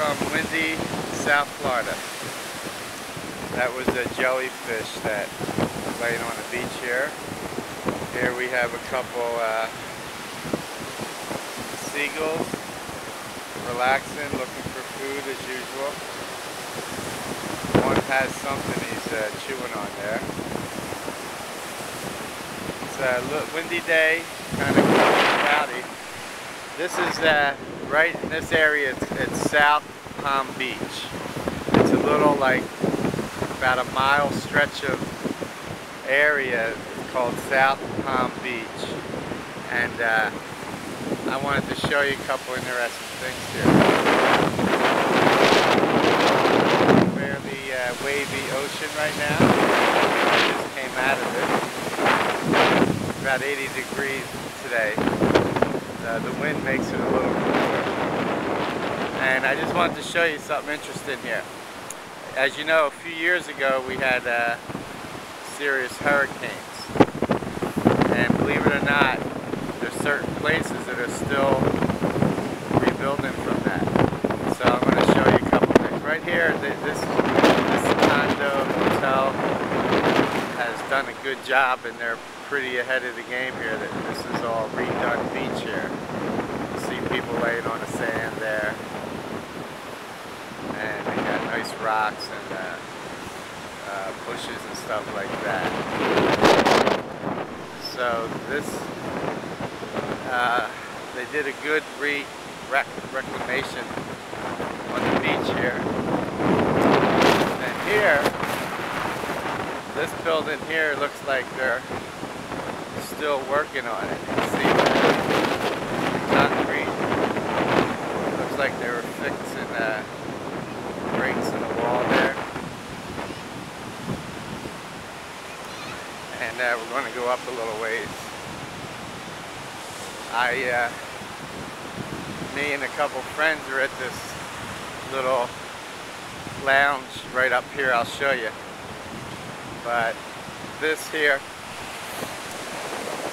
from windy South Florida. That was a jellyfish that laying on the beach here. Here we have a couple seagulls relaxing, looking for food as usual. One has something he's chewing on there. It's a windy day, kind of cloudy. This is right in this area. It's South Palm Beach. It's a little like about a mile stretch of area called South Palm Beach, and I wanted to show you a couple interesting things here. We're in the wavy ocean right now. I just came out of it. About 80 degrees today. The wind makes it a little cooler. And I just wanted to show you something interesting here. As you know, a few years ago we had serious hurricanes. And believe it or not, there's certain places that are still rebuilding from that. So I'm going to show you a couple things. Right here, this condo hotel has done a good job, and they're pretty ahead of the game here. That this is all redone beach here. You see people laying on the sand there, and they got nice rocks and bushes and stuff like that. So this, they did a good reclamation on the beach here. And here, this building here looks like they're still working on it. You see the concrete. Looks like they were fixing breaks in the wall there. And we're going to go up a little ways. Me and a couple friends are at this little lounge right up here. I'll show you. But this here,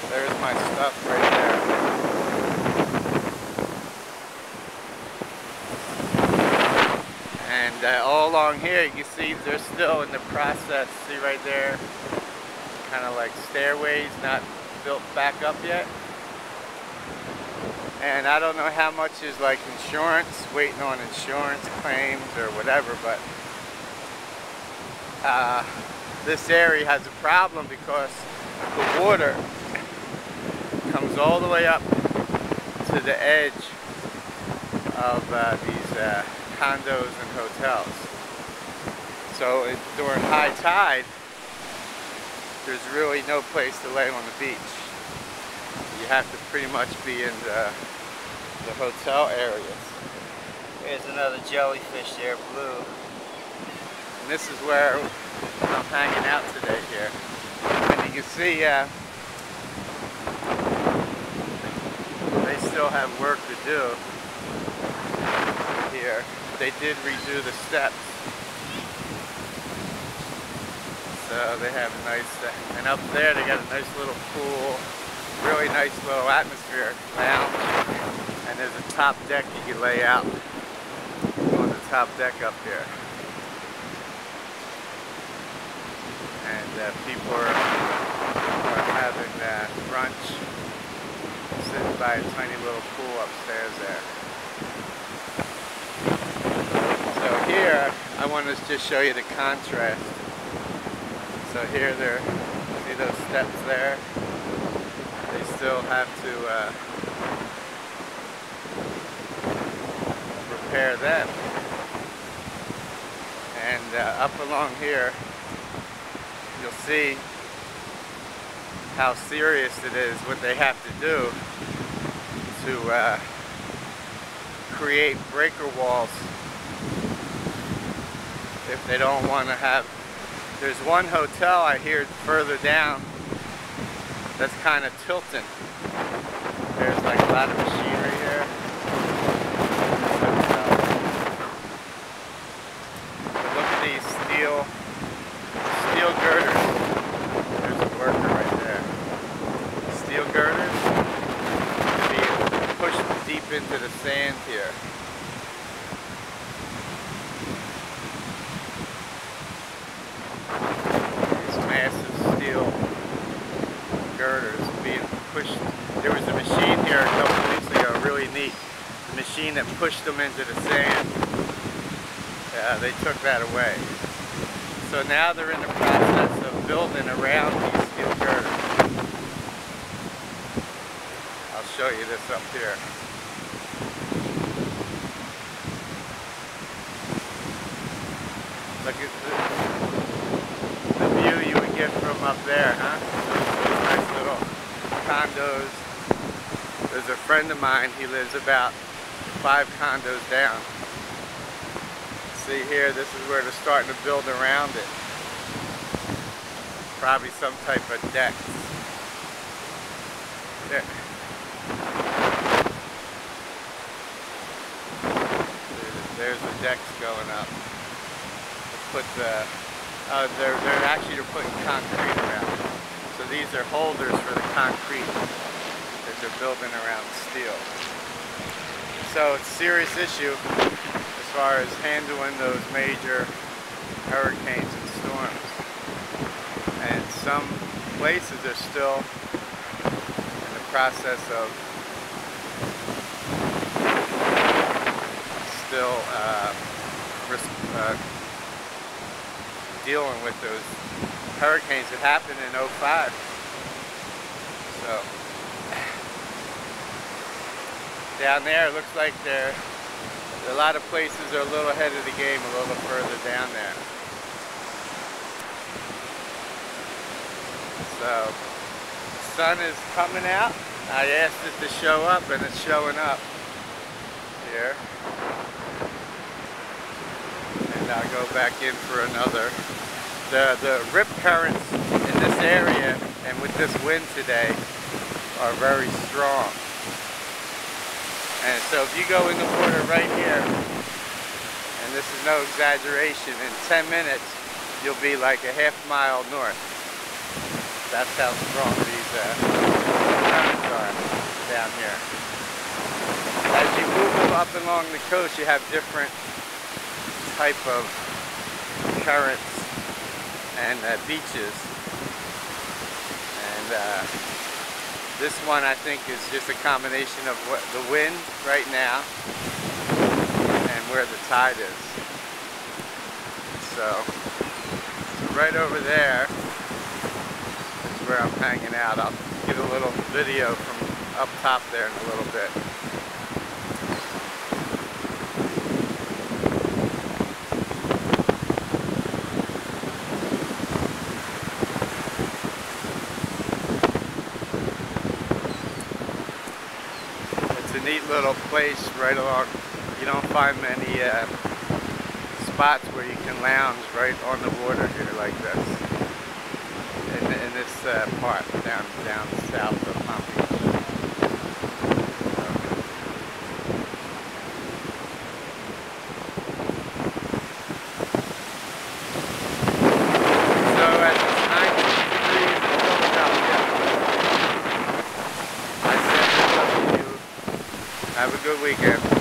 there's my stuff right there. And all along here, you can see they're still in the process. See right there, kind of like stairways, not built back up yet. And I don't know how much is like insurance, waiting on insurance claims or whatever, but this area has a problem because the water comes all the way up to the edge of these condos and hotels. So during high tide, there's really no place to lay on the beach. You have to pretty much be in the hotel areas. Here's another jellyfish there, blue. And this is where I'm hanging out today here. And you can see they still have work to do here. They did redo the steps. So they have a nice, and up there they got a nice little pool, really nice little atmosphere lounge. And there's a top deck you can lay out on the top deck up here. And people are having brunch, sitting by a tiny little pool upstairs there. So here, I want to just show you the contrast. So here, see those steps there? They still have to repair them. And up along here, you'll see how serious it is what they have to do to create breaker walls if they don't want to have. There's one hotel I hear further down that's kind of tilting. There's like a lot of machinery here. Look at these steel girders. There's a worker right there. Steel girders being pushed deep into the sand here. pushed them into the sand. They took that away. So now they're in the process of building around these steel girders. I'll show you this up here. Look at the view you would get from up there, huh? Those nice little condos. There's a friend of mine, he lives about 5 condos down. See here, this is where they're starting to build around it. Probably some type of deck. There. There's the decks going up. They're putting concrete around it. So these are holders for the concrete that they're building around steel. So it's a serious issue as far as handling those major hurricanes and storms. And some places are still in the process of dealing with those hurricanes that happened in '05. So down there it looks like a lot of places are a little ahead of the game, a little further down there. So the sun is coming out. I asked it to show up and it's showing up here. And I'll go back in for another. The rip currents in this area and with this wind today are very strong. And so if you go in the water right here, and this is no exaggeration, in 10 minutes you'll be like a half mile north. That's how strong these currents are down here. As you move up along the coast, you have different type of currents and beaches. And this one I think is just a combination of the wind right now and where the tide is. So right over there is where I'm hanging out. I'll get a little video from up top there in a little bit. It's a neat little place right along. You don't find many spots where you can lounge right on the water here like this. In this part down south of Palm Beach. So at 90 degrees in Philadelphia, I said hello to you. Have a good weekend.